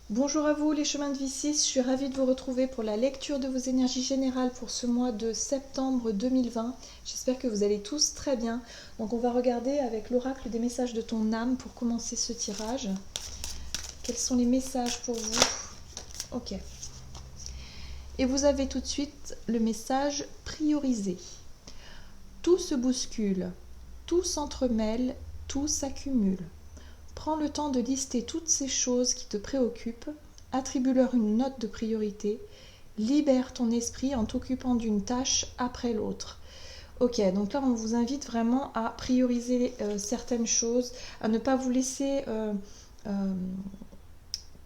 Bonjour à vous les chemins de vie 6, je suis ravie de vous retrouver pour la lecture de vos énergies générales pour ce mois de septembre 2020. J'espère que vous allez tous très bien. Donc on va regarder avec l'oracle des messages de ton âme pour commencer ce tirage. Quels sont les messages pour vous? Ok. Et vous avez tout de suite le message priorisé. Tout se bouscule, tout s'entremêle, tout s'accumule. Prends le temps de lister toutes ces choses qui te préoccupent, attribue-leur une note de priorité, libère ton esprit en t'occupant d'une tâche après l'autre. Ok, donc là on vous invite vraiment à prioriser certaines choses, à ne pas vous laisser euh,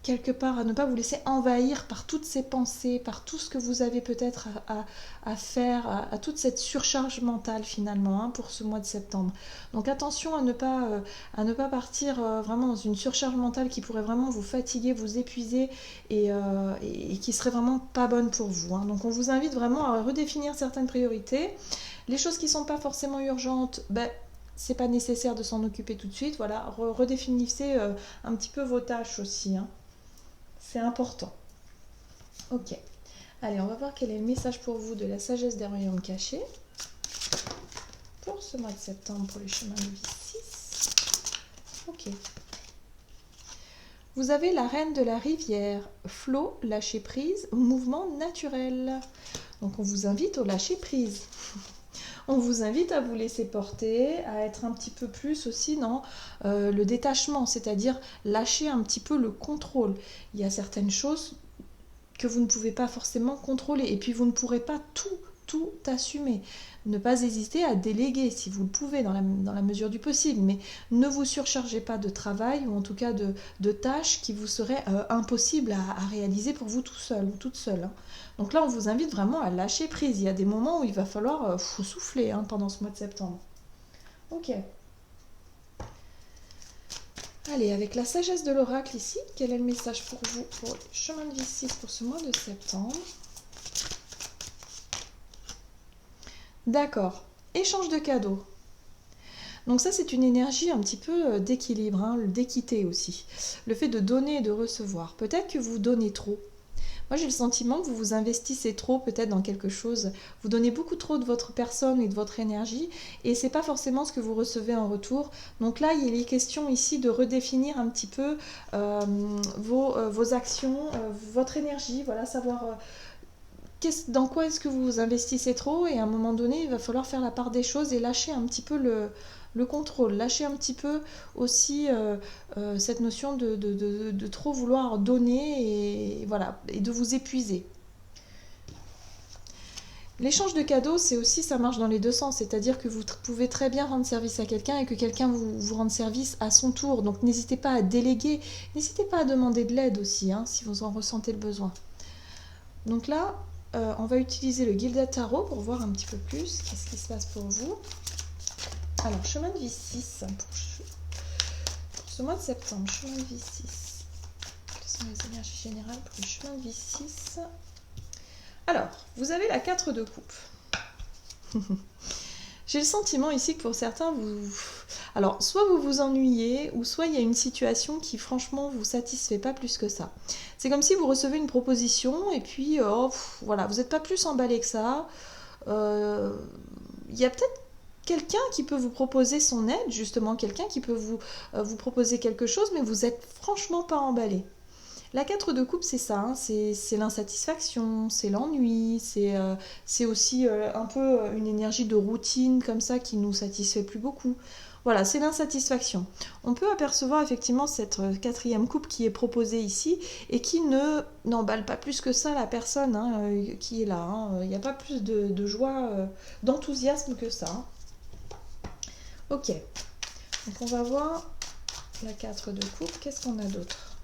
quelque part, à ne pas vous laisser envahir par toutes ces pensées, par tout ce que vous avez peut-être à faire, à toute cette surcharge mentale finalement pour ce mois de septembre. Donc attention à ne pas partir vraiment dans une surcharge mentale qui pourrait vraiment vous fatiguer, vous épuiser et qui serait vraiment pas bonne pour vous. Donc on vous invite vraiment à redéfinir certaines priorités. Les choses qui ne sont pas forcément urgentes, c'est pas nécessaire de s'en occuper tout de suite. Voilà, redéfinissez un petit peu vos tâches aussi. C'est important. Ok. Allez, on va voir quel est le message pour vous de la sagesse des royaumes cachés. Pour ce mois de septembre, pour les chemins de vie 6. Ok. Vous avez la reine de la rivière, flot, lâcher prise, mouvement naturel. Donc on vous invite au lâcher prise. On vous invite à vous laisser porter, à être un petit peu plus aussi dans le détachement, c'est-à-dire lâcher un petit peu le contrôle. Il y a certaines choses que vous ne pouvez pas forcément contrôler et puis vous ne pourrez pas tout assumer. Ne pas hésiter à déléguer si vous le pouvez dans la mesure du possible, mais ne vous surchargez pas de travail ou en tout cas de tâches qui vous seraient impossibles à réaliser pour vous tout seul ou toute seule. Donc là, on vous invite vraiment à lâcher prise. Il y a des moments où il va falloir souffler pendant ce mois de septembre. Ok. Allez, avec la sagesse de l'oracle ici, quel est le message pour vous pour le chemin de vie 6 pour ce mois de septembre? D'accord. Échange de cadeaux. Donc ça, c'est une énergie un petit peu d'équilibre, d'équité aussi. Le fait de donner et de recevoir. Peut-être que vous donnez trop. Moi, j'ai le sentiment que vous vous investissez trop peut-être dans quelque chose. Vous donnez beaucoup trop de votre personne et de votre énergie et c'est pas forcément ce que vous recevez en retour. Donc là, il est question ici de redéfinir un petit peu vos actions, votre énergie, voilà, savoir dans quoi est-ce que vous vous investissez trop et à un moment donné, il va falloir faire la part des choses et lâcher un petit peu le contrôle, lâcher un petit peu aussi cette notion de trop vouloir donner et voilà, et de vous épuiser. L'échange de cadeaux, c'est aussi, ça marche dans les deux sens, c'est-à-dire que vous pouvez très bien rendre service à quelqu'un et que quelqu'un vous rende service à son tour. Donc n'hésitez pas à déléguer, n'hésitez pas à demander de l'aide aussi, si vous en ressentez le besoin. Donc là, on va utiliser le Gilda Tarot pour voir un petit peu plus qu'est-ce qui se passe pour vous. Alors, chemin de vie 6 pour ce mois de septembre, chemin de vie 6. Quelles sont les énergies générales pour le chemin de vie 6? Alors, vous avez la 4 de coupe. J'ai le sentiment ici que pour certains, alors, soit vous vous ennuyez, ou soit il y a une situation qui franchement vous satisfait pas plus que ça. C'est comme si vous recevez une proposition et puis, voilà, vous n'êtes pas plus emballé que ça. Il y a peut-être quelqu'un qui peut vous proposer son aide, justement, quelqu'un qui peut vous proposer quelque chose, mais vous n'êtes franchement pas emballé. La 4 de coupe, c'est ça, c'est l'insatisfaction, c'est l'ennui, c'est aussi un peu une énergie de routine comme ça qui nous satisfait plus beaucoup. Voilà, c'est l'insatisfaction. On peut apercevoir effectivement cette quatrième coupe qui est proposée ici et qui n'emballe pas plus que ça la personne qui est là. Il n'y a pas plus de joie, d'enthousiasme que ça. Ok, donc on va voir la 4 de coupe. Qu'est-ce qu'on a d'autre?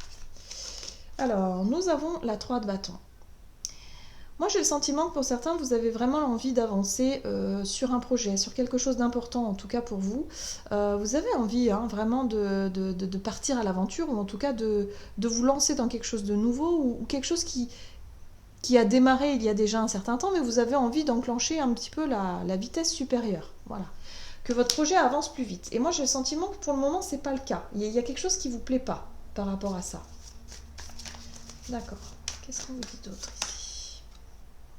Alors, nous avons la 3 de bâton. Moi, j'ai le sentiment que pour certains, vous avez vraiment envie d'avancer sur un projet, sur quelque chose d'important, en tout cas pour vous. Vous avez envie vraiment de partir à l'aventure, ou en tout cas de vous lancer dans quelque chose de nouveau, ou quelque chose qui a démarré il y a déjà un certain temps, mais vous avez envie d'enclencher un petit peu la vitesse supérieure. Voilà. Que votre projet avance plus vite. Et moi, j'ai le sentiment que pour le moment, c'est pas le cas. Il y a quelque chose qui vous plaît pas par rapport à ça. D'accord. Qu'est-ce qu'on vous dit d'autre ici?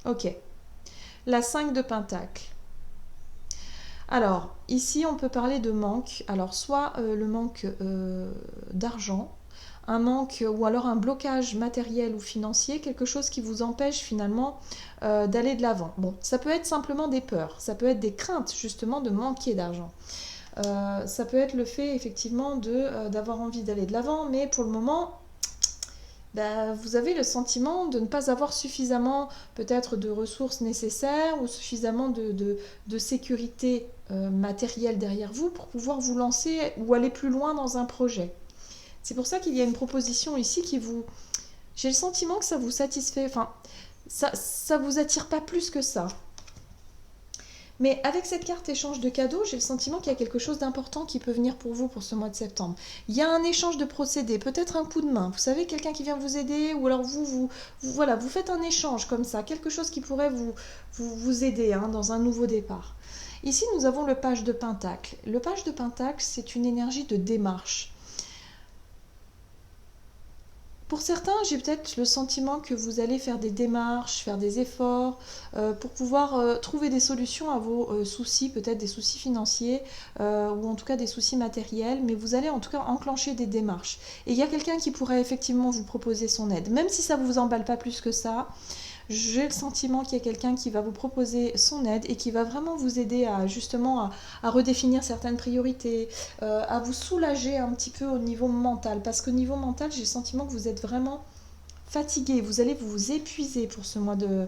Ok. La 5 de Pentacle. Alors, ici, on peut parler de manque. Alors, soit le manque d'argent, un manque ou alors un blocage matériel ou financier, quelque chose qui vous empêche finalement d'aller de l'avant. Bon, ça peut être simplement des peurs, ça peut être des craintes justement de manquer d'argent. Ça peut être le fait effectivement d'avoir envie d'aller de l'avant, mais pour le moment, bah, vous avez le sentiment de ne pas avoir suffisamment peut-être de ressources nécessaires ou suffisamment de sécurité matérielle derrière vous pour pouvoir vous lancer ou aller plus loin dans un projet. C'est pour ça qu'il y a une proposition ici qui vous... J'ai le sentiment que ça vous satisfait, enfin, ça vous attire pas plus que ça. Mais avec cette carte échange de cadeaux, j'ai le sentiment qu'il y a quelque chose d'important qui peut venir pour vous pour ce mois de septembre. Il y a un échange de procédés, peut-être un coup de main. Vous savez, quelqu'un qui vient vous aider, ou alors voilà, vous faites un échange comme ça, quelque chose qui pourrait vous aider hein, dans un nouveau départ. Ici, nous avons le page de Pentacle. Le page de Pentacle, c'est une énergie de démarche. Pour certains, j'ai peut-être le sentiment que vous allez faire des démarches, faire des efforts pour pouvoir trouver des solutions à vos soucis, peut-être des soucis financiers ou en tout cas des soucis matériels, mais vous allez en tout cas enclencher des démarches. Et il y a quelqu'un qui pourrait effectivement vous proposer son aide, même si ça ne vous emballe pas plus que ça. J'ai le sentiment qu'il y a quelqu'un qui va vous proposer son aide et qui va vraiment vous aider à justement à redéfinir certaines priorités, à vous soulager un petit peu au niveau mental. Parce qu'au niveau mental, j'ai le sentiment que vous êtes vraiment fatigué, vous allez vous épuiser pour ce mois de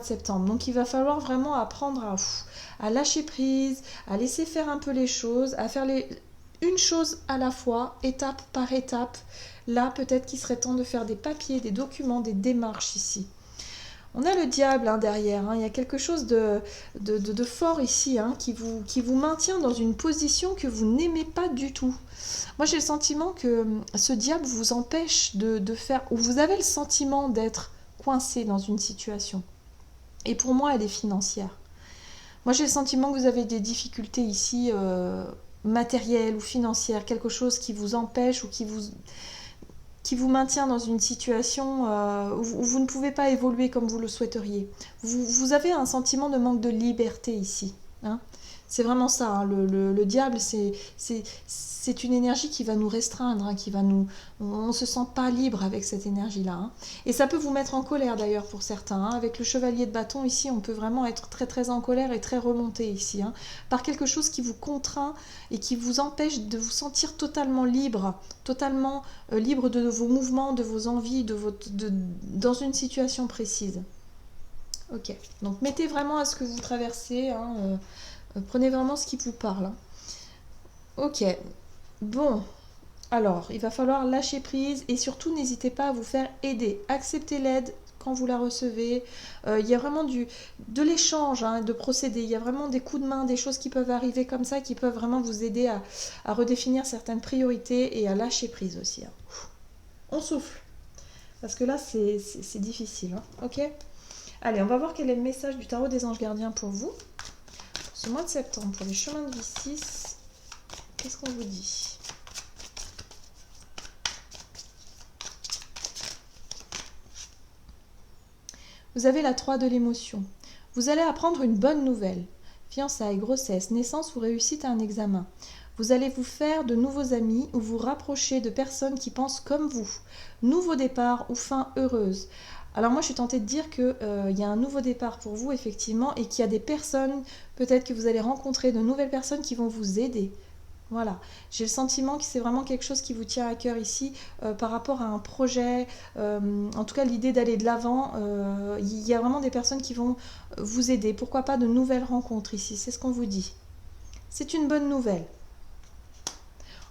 septembre. Donc il va falloir vraiment apprendre à lâcher prise, à laisser faire un peu les choses, à faire une chose à la fois, étape par étape. Là, peut-être qu'il serait temps de faire des papiers, des documents, des démarches ici. On a le diable hein, derrière, hein. Il y a quelque chose de fort ici hein, qui vous maintient dans une position que vous n'aimez pas du tout. Moi, j'ai le sentiment que ce diable vous empêche de faire, ou vous avez le sentiment d'être coincé dans une situation. Et pour moi, elle est financière. Moi, j'ai le sentiment que vous avez des difficultés ici matérielles ou financières, quelque chose qui vous empêche ou qui vous maintient dans une situation où vous ne pouvez pas évoluer comme vous le souhaiteriez. Vous avez un sentiment de manque de liberté ici. Hein. C'est vraiment ça. Hein. Le diable, c'est une énergie qui va nous restreindre, hein, on ne se sent pas libre avec cette énergie-là. Hein. Et ça peut vous mettre en colère d'ailleurs pour certains. Hein. Avec le chevalier de bâton ici, on peut vraiment être très très en colère et très remonté ici. Hein, par quelque chose qui vous contraint et qui vous empêche de vous sentir totalement libre, totalement libre de vos mouvements, de vos envies, dans une situation précise. Ok, donc mettez vraiment à ce que vous traversez, hein, prenez vraiment ce qui vous parle. Hein. Ok, bon, alors il va falloir lâcher prise et surtout n'hésitez pas à vous faire aider. Acceptez l'aide quand vous la recevez. Il y a vraiment de l'échange, hein, de procédés. Il y a vraiment des coups de main, des choses qui peuvent arriver comme ça, qui peuvent vraiment vous aider à redéfinir certaines priorités et à lâcher prise aussi. Hein. On souffle, parce que là c'est difficile. Hein. Ok. Allez, on va voir quel est le message du tarot des anges gardiens pour vous. Pour ce mois de septembre, pour les chemins de vie 6, qu'est-ce qu'on vous dit? Vous avez la 3 de l'émotion. Vous allez apprendre une bonne nouvelle. Fiançailles, grossesse, naissance ou réussite à un examen. Vous allez vous faire de nouveaux amis ou vous rapprocher de personnes qui pensent comme vous. Nouveau départ ou fin heureuse. Alors moi je suis tentée de dire qu'il y a un nouveau départ pour vous effectivement et qu'il y a des personnes, peut-être que vous allez rencontrer de nouvelles personnes qui vont vous aider. Voilà, j'ai le sentiment que c'est vraiment quelque chose qui vous tient à cœur ici par rapport à un projet, en tout cas l'idée d'aller de l'avant, il y a vraiment des personnes qui vont vous aider. Pourquoi pas de nouvelles rencontres ici, c'est ce qu'on vous dit. C'est une bonne nouvelle.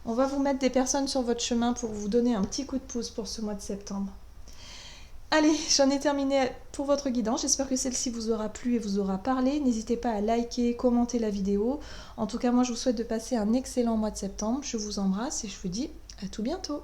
On va vous mettre des personnes sur votre chemin pour vous donner un petit coup de pouce pour ce mois de septembre. Allez, j'en ai terminé pour votre guidance. J'espère que celle-ci vous aura plu et vous aura parlé. N'hésitez pas à liker, commenter la vidéo. En tout cas, moi, je vous souhaite de passer un excellent mois de septembre. Je vous embrasse et je vous dis à tout bientôt.